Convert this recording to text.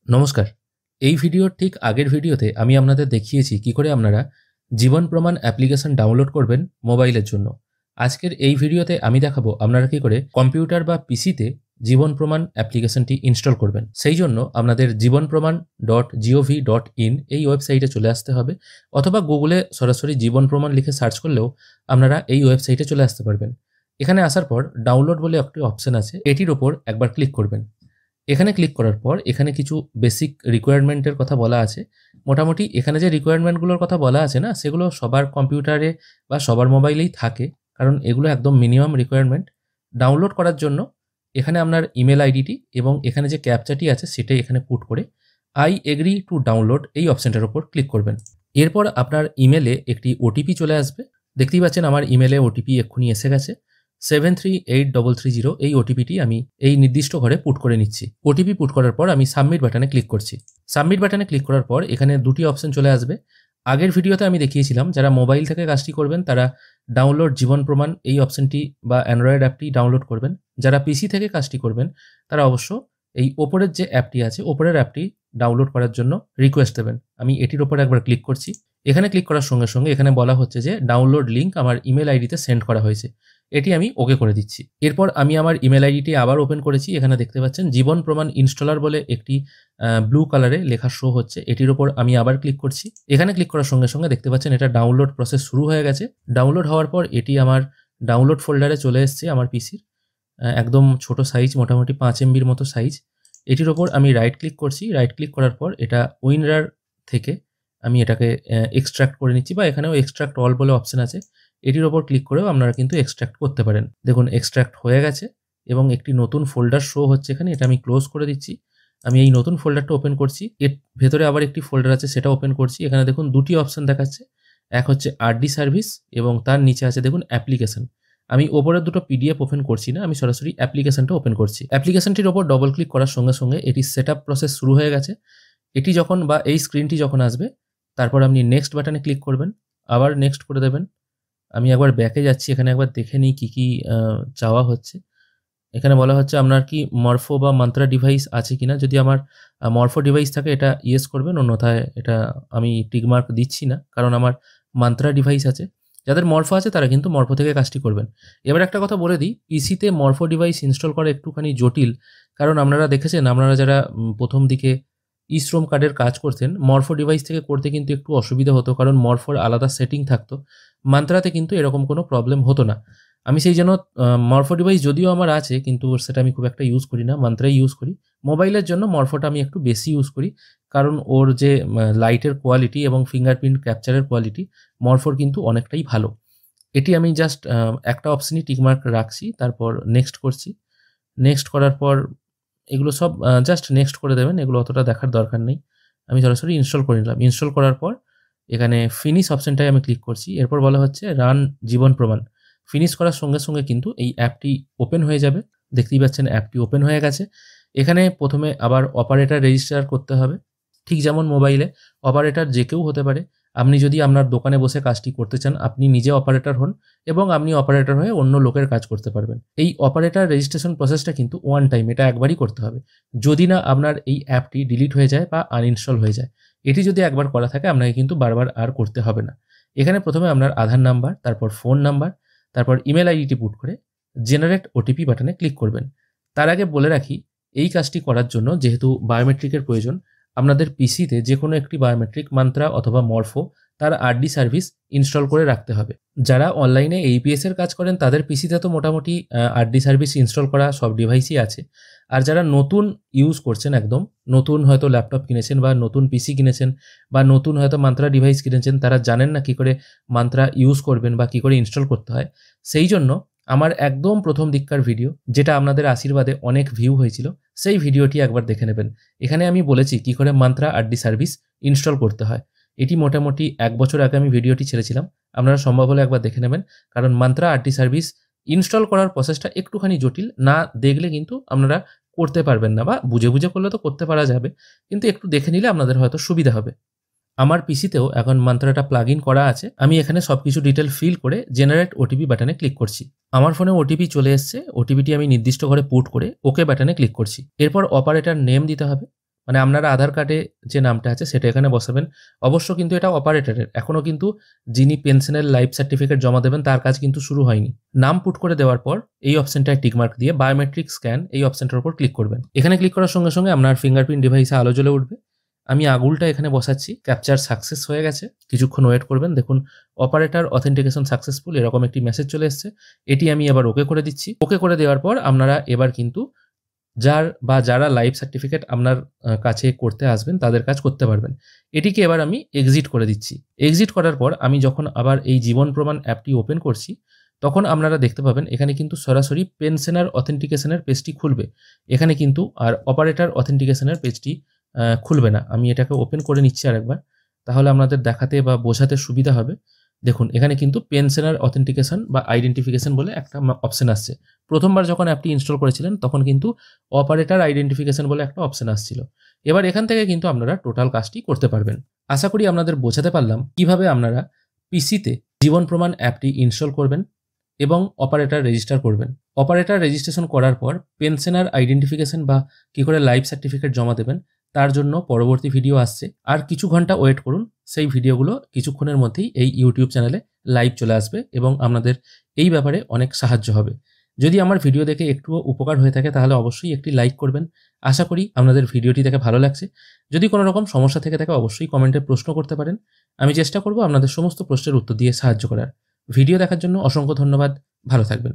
নমস্কার। এই ভিডিওর ঠিক আগের ভিডিওতে আমি আপনাদের দেখিয়েছি কি করে আপনারা জীবন প্রমাণ অ্যাপ্লিকেশন ডাউনলোড করবেন মোবাইলের জন্য। আজকের এই ভিডিওতে আমি দেখাবো আপনারা কি করে কম্পিউটার বা পিসিতে জীবন প্রমাণ অ্যাপ্লিকেশনটি ইনস্টল করবেন। সেই জন্য আপনাদের jeevanpraman.gov.in এই ওয়েবসাইটে চলে আসতে হবে, অথবা গুগলে সরাসরি জীবন প্রমাণ লিখে সার্চ করলেও আপনারা এই ওয়েবসাইটে চলে আসতে পারবেন। এখানে আসার পর ডাউনলোড বলে একটি অপশন আছে, এটির ওপর একবার ক্লিক করবেন। এখানে ক্লিক করার পর এখানে কিছু বেসিক রিকোয়ারমেন্টের কথা বলা আছে। মোটামুটি এখানে যে রিকোয়ারমেন্টগুলোর কথা বলা আছে না, সেগুলো সবার কম্পিউটারে বা সবার মোবাইলেই থাকে, কারণ এগুলো একদম মিনিমাম রিকোয়ারমেন্ট। ডাউনলোড করার জন্য এখানে আপনার ইমেল আইডিটি এবং এখানে যে ক্যাপচাটি আছে সেটাই এখানে পুট করে আই এগ্রি টু ডাউনলোড এই অপশনটার উপর ক্লিক করবেন। এরপর আপনার ইমেলে একটি ওটিপি চলে আসবে। দেখতেই পাচ্ছেন আমার ইমেলে ওটিপি এক্ষুনি এসে গেছে। 738330 এই ওটিপিটি আমি এই নির্দিষ্ট ঘরে পুট করে নিচ্ছি। ওটিপি পুট করার পর আমি সাবমিট বাটনে ক্লিক করছি। সাবমিট বাটনে ক্লিক করার পর এখানে দুটি অপশন চলে আসবে। আগের ভিডিওতে আমি দেখিয়েছিলাম যারা মোবাইল থেকে কাজটি করবেন তারা ডাউনলোড জীবন প্রমাণ এই অপশনটি বা অ্যান্ড্রয়েড অ্যাপটি ডাউনলোড করবেন। যারা পিসি থেকে কাজটি করবেন তারা অবশ্য এই ওপরের যে অ্যাপটি আছে ওপরের অ্যাপটি ডাউনলোড করার জন্য রিকোয়েস্ট দেবেন। আমি এটির ওপর একবার ক্লিক করছি। এখানে ক্লিক করার সঙ্গে সঙ্গে এখানে বলা হচ্ছে যে ডাউনলোড লিঙ্ক আমার ইমেল আইডিতে সেন্ড করা হয়েছে। এটি আমি ওকে করে দিচ্ছি। এরপর আমি আমার ইমেল আইডিটি আবার ওপেন করেছি। এখানে দেখতে পাচ্ছেন জীবন প্রমাণ ইনস্টলার বলে একটি ব্লু কালারে লেখা শো হচ্ছে। এটির ওপর আমি আবার ক্লিক করছি। এখানে ক্লিক করার সঙ্গে সঙ্গে দেখতে পাচ্ছেন এটা ডাউনলোড প্রসেস শুরু হয়ে গেছে। ডাউনলোড হওয়ার পর এটি আমার ডাউনলোড ফোল্ডারে চলে এসছে আমার পিসির। একদম ছোট সাইজ, মোটামুটি 5 MBর মতো সাইজ। এটির ওপর আমি রাইট ক্লিক করছি। রাইট ক্লিক করার পর এটা উইনরার থেকে আমি এটাকে এক্সট্রাক্ট করে নিচ্ছি, বা এখানেও এক্সট্রাক্ট অল বলে অপশন আছে। এটির ওপর ক্লিক করেও আপনারা কিন্তু এক্সট্রাক্ট করতে পারেন। দেখুন এক্সট্রাক্ট হয়ে গেছে এবং একটি নতুন ফোল্ডার শো হচ্ছে এখানে। এটা আমি ক্লোজ করে দিচ্ছি। আমি এই নতুন ফোল্ডারটা ওপেন করছি। এর ভেতরে আবার একটি ফোল্ডার আছে, সেটা ওপেন করছি। এখানে দেখুন দুটি অপশন দেখাচ্ছে। এক হচ্ছে আরডি সার্ভিস এবং তার নিচে আছে দেখুন অ্যাপ্লিকেশন। আমি ওপরের দুটো পিডিএফ ওপেন করছি না, আমি সরাসরি অ্যাপ্লিকেশনটা ওপেন করছি। অ্যাপ্লিকেশনটির ওপর ডবল ক্লিক করার সঙ্গে সঙ্গে এটি সেট আপ প্রসেস শুরু হয়ে গেছে। এটি যখন বা এই স্ক্রিনটি যখন আসবে তারপর আপনি নেক্সট বাটনে ক্লিক করবেন, আবার নেক্সট করে দেবেন। আমি একবার ব্যাকে যাচ্ছি, এখানে একবার দেখে নিই কী কী চাওয়া হচ্ছে। এখানে বলা হচ্ছে আপনার কি মরফো বা মান্ত্রা ডিভাইস আছে কিনা। যদি আমার মরফো ডিভাইস থাকে এটা ইয়েস করবেন, অন্যথায় এটা আমি টিকমার্ক দিচ্ছি না, কারণ আমার মান্ত্রা ডিভাইস আছে। যাদের মরফো আছে তারা কিন্তু মরফো থেকে কাজটি করবেন। এবার একটা কথা বলে দিই, পিসিতে মরফো ডিভাইস ইনস্টল করা একটুখানি জটিল, কারণ আপনারা দেখেছেন, আপনারা যারা প্রথম দিকে ইশ্রম কার্ডের কাজ করতেন মরফো ডিভাইস থেকে করতে কিন্তু একটু অসুবিধা হতো, কারণ মরফোর আলাদা সেটিং থাকতো। মান্ত্রাতে কিন্তু এরকম কোনো প্রবলেম হতো না। আমি সেই জন্য মরফো ডিভাইস যদিও আমার আছে, কিন্তু সেটা আমি খুব একটা ইউজ করি না, মান্ত্রাই ইউজ করি। মোবাইলের জন্য মরফোটা আমি একটু বেশি ইউজ করি, কারণ ওর যে লাইটের কোয়ালিটি এবং ফিঙ্গারপ্রিন্ট ক্যাপচারের কোয়ালিটি মরফোর কিন্তু অনেকটাই ভালো। এটি আমি জাস্ট একটা অপশনই টিকমার্ক রাখছি, তারপর নেক্সট করছি। নেক্সট করার পর এগুলো সব জাস্ট নেক্সট করে দেবেন, এগুলো অতটা দেখার দরকার নেই। আমি সরাসরি ইনস্টল করে নিলাম। ইনস্টল করার পর এখানে ফিনিশ অপশনটায় আমি ক্লিক করছি। এরপর বলা হচ্ছে রান জীবন প্রমাণ। ফিনিশ করার সঙ্গে সঙ্গে কিন্তু এই অ্যাপটি ওপেন হয়ে যাবে। দেখতেই পাচ্ছেন অ্যাপটি ওপেন হয়ে গেছে। এখানে প্রথমে আবার অপারেটর রেজিস্টার করতে হবে। ঠিক যেমন মোবাইলে অপারেটর যে কেউ হতে পারে। আপনি যদি আপনার দোকানে বসে কাজটি করতে চান, আপনি নিজে অপারেটর হন এবং আপনি অপারেটর হয়ে অন্য লোকের কাজ করতে পারবেন। এই অপারেটর রেজিস্ট্রেশন প্রসেসটা কিন্তু ওয়ান টাইম, এটা একবারই করতে হবে। যদি না আপনার এই অ্যাপটি ডিলিট হয়ে যায় বা আনইনস্টল হয়ে যায়, এটি যদি একবার করা থাকে আপনাকে কিন্তু বারবার আর করতে হবে না। এখানে প্রথমে আপনার আধার নাম্বার, তারপর ফোন নাম্বার, তারপর ইমেল আইডিটি পুট করে জেনারেট ওটিপি বাটনে ক্লিক করবেন। তার আগে বলে রাখি, এই কাজটি করার জন্য যেহেতু বায়োমেট্রিকের প্রয়োজন, আপনাদের পিসিতে যে কোনো একটি বায়োমেট্রিক মান্ত্রা অথবা মরফো তার আরডি সার্ভিস ইনস্টল করে রাখতে হবে। যারা অনলাইনে এইপিএস এর কাজ করেন তাদের পিসিতে তো মোটামুটি আরডি সার্ভিস ইনস্টল করা সব ডিভাইসই আছে। আর যারা নতুন ইউজ করছেন, একদম নতুন হয়তো ল্যাপটপ কিনেছেন বা নতুন পিসি কিনেছেন বা নতুন হয়তো মান্ত্রা ডিভাইস কিনেছেন, তারা জানেন না কী করে মান্ত্রা ইউজ করবেন বা কী করে ইনস্টল করতে হয়। সেই জন্য আমার একদম প্রথম দিককার ভিডিও, যেটা আপনাদের আশীর্বাদে অনেক ভিউ হয়েছিল, সেই ভিডিওটি একবার দেখে নেবেন। এখানে আমি বলেছি কী করে মান্ত্রা আরডি সার্ভিস ইনস্টল করতে হয়। এটি মোটামুটি 1 বছর আগে আমি ভিডিওটি ছেড়েছিলাম, আপনারা সম্ভব হলে একবার দেখে নেবেন। কারণ মান্ত্রা আরডি সার্ভিস ইনস্টল করার প্রসেসটা একটুখানি জটিল, না দেখলে কিন্তু আপনারা করতে পারবেন না, বা বুঝে বুঝে করলে তো করতে পারা যাবে, কিন্তু একটু দেখে নিলে আপনাদের হয়তো সুবিধা হবে। আমার পিসিতেও এখন মান্ত্রাটা প্লাগ ইন করা আছে। আমি এখানে সব কিছু ডিটেল ফিল করে জেনারেট ওটিপি বাটনে ক্লিক করছি। আমার ফোনে ওটিপি চলে এসছে। ওটিপিটি আমি নির্দিষ্ট ঘরে পুট করে ওকে বাটনে ক্লিক করছি। এরপর অপারেটর নেম দিতে হবে। মানে আপনারা আধার কার্ডে যে নামটা আছে সেটা এখানে বসাবেন। অবশ্য কিন্তু এটা অপারেটরের, এখনও কিন্তু যিনি পেনশনের লাইফ সার্টিফিকেট জমা দেবেন তার কাজ কিন্তু শুরু হয়নি। নাম পুট করে দেওয়ার পর এই অপশনটায় টিকমার্ক দিয়ে বায়োমেট্রিক স্ক্যান এই অপশনটার উপর ক্লিক করবেন। এখানে ক্লিক করার সঙ্গে সঙ্গে আপনার ফিঙ্গারপ্রিন্ট ডিভাইসে আলো জ্বলে উঠবে। আমি আঙুলটা এখানে বসাচ্ছি, ক্যাপচার সাকসেস হয়ে গেছে। কিছুক্ষণ ওয়েট করবেন, দেখুন অপারেটর অথেন্টিকেশন সাকসেসফুল এরকম একটি মেসেজ চলে এসেছে। এটি আমি এবার ওকে করে দিচ্ছি। ওকে করে দেওয়ার পর আপনারা এবার কিন্তু যারা লাইফ সার্টিফিকেট আপনার কাছে করতে আসবেন তাদের কাজ করতে পারবেন। এটিকে এবার আমি এক্সিট করে দিচ্ছি। এক্সিট করার পর আমি যখন আবার এই জীবন প্রমাণ অ্যাপটি ওপেন করছি তখন আপনারা দেখতে পাবেন এখানে কিন্তু সরাসরি পেনশনার অথেন্টিকেশনের পেজটি খুলবে। এখানে কিন্তু আর অপারেটর অথেন্টিকেশনের পেজটি খুলবে না। আমি এটাকে ওপেন করে নিচ্ছি আরেকবার, তাহলে আপনাদের দেখাতে বা বোঝাতে সুবিধা হবে। দেখুন এখানে কিন্তু পেনশনার অথেন্টিকেশন বা আইডেন্টিফিকেশন বলে একটা অপশন আসছে। প্রথমবার যখন অ্যাপটি ইনস্টল করেছিলেন তখন কিন্তু অপারেটর আইডেন্টিফিকেশন বলে একটা অপশন আসছিল। এবার এখান থেকে কিন্তু আপনারা টোটাল কাজটি করতে পারবেন। আশা করি আপনাদের বোঝাতে পারলাম কিভাবে আপনারা পিসিতে জীবন প্রমাণ অ্যাপটি ইনস্টল করবেন এবং অপারেটর রেজিস্টার করবেন। অপারেটর রেজিস্ট্রেশন করার পর পেনশনার আইডেন্টিফিকেশন বা কী করে লাইফ সার্টিফিকেট জমা দেবেন তার জন্য পরবর্তী ভিডিও আসছে। আর কিছু ঘন্টা ওয়েট করুন, সেই ভিডিওগুলো কিছুক্ষণের মধ্যেই এই ইউটিউব চ্যানেলে লাইভ চলে আসবে এবং আপনাদের এই ব্যাপারে অনেক সাহায্য হবে। যদি আমার ভিডিও দেখে একটুও উপকার হয়ে থাকে তাহলে অবশ্যই একটি লাইক করবেন। আশা করি আপনাদের ভিডিওটি দেখে ভালো লাগছে। যদি কোনো রকম সমস্যা থেকে থাকে অবশ্যই কমেন্টে প্রশ্ন করতে পারেন। আমি চেষ্টা করব আপনাদের সমস্ত প্রশ্নের উত্তর দিয়ে সাহায্য করার। ভিডিও দেখার জন্য অসংখ্য ধন্যবাদ। ভালো থাকবেন।